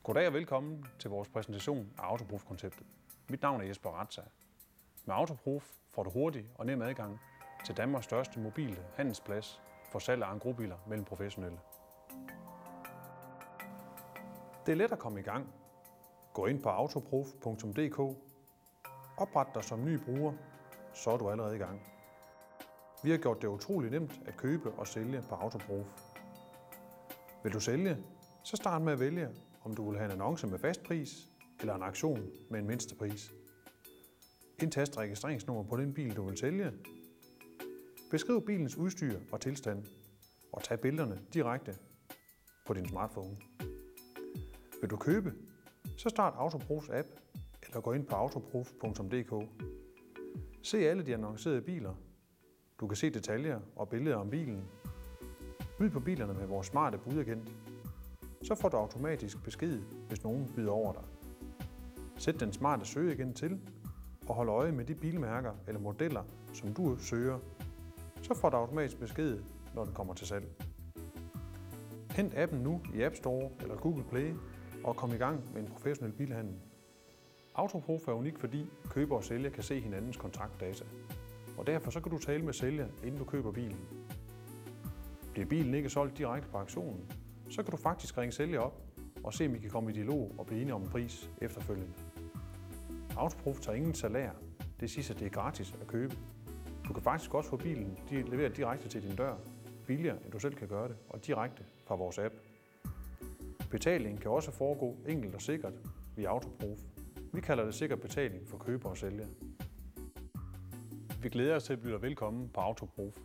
Goddag og velkommen til vores præsentation af Autoproof-konceptet. Mit navn er Jesper Ratza. Med Autoproof får du hurtig og nem adgang til Danmarks største mobile handelsplads for salg af engrosbiler mellem professionelle. Det er let at komme i gang. Gå ind på autoproof.dk, opret dig som ny bruger, så er du allerede i gang. Vi har gjort det utroligt nemt at købe og sælge på Autoproof. Vil du sælge, så start med at vælge, om du vil have en annonce med fast pris eller en aktion med en mindste pris. Indtast registreringsnummer på den bil, du vil sælge. Beskriv bilens udstyr og tilstand, og tag billederne direkte på din smartphone. Vil du købe, så start Autoproofs app eller gå ind på autoproof.dk. Se alle de annoncerede biler. Du kan se detaljer og billeder om bilen. Byd på bilerne med vores smarte budagent. Så får du automatisk besked, hvis nogen byder over dig. Sæt den smarte søgeagent til og hold øje med de bilmærker eller modeller, som du søger. Så får du automatisk besked, når den kommer til salg. Hent appen nu i App Store eller Google Play og kom i gang med en professionel bilhandel. Autoproof er unik, fordi køber og sælger kan se hinandens kontraktdata. Og derfor så kan du tale med sælger, inden du køber bilen. Bliver bilen ikke solgt direkte på auktionen, så kan du faktisk ringe sælger op og se, om I kan komme i dialog og blive enige om en pris efterfølgende. Autoproof tager ingen salær. Det siger, at det er gratis at købe. Du kan faktisk også få bilen leveret direkte til din dør, billigere end du selv kan gøre det, og direkte fra vores app. Betalingen kan også foregå enkelt og sikkert via Autoproof. Vi kalder det sikker betaling for køber og sælger. Vi glæder os til at byde dig velkommen på Autoproof.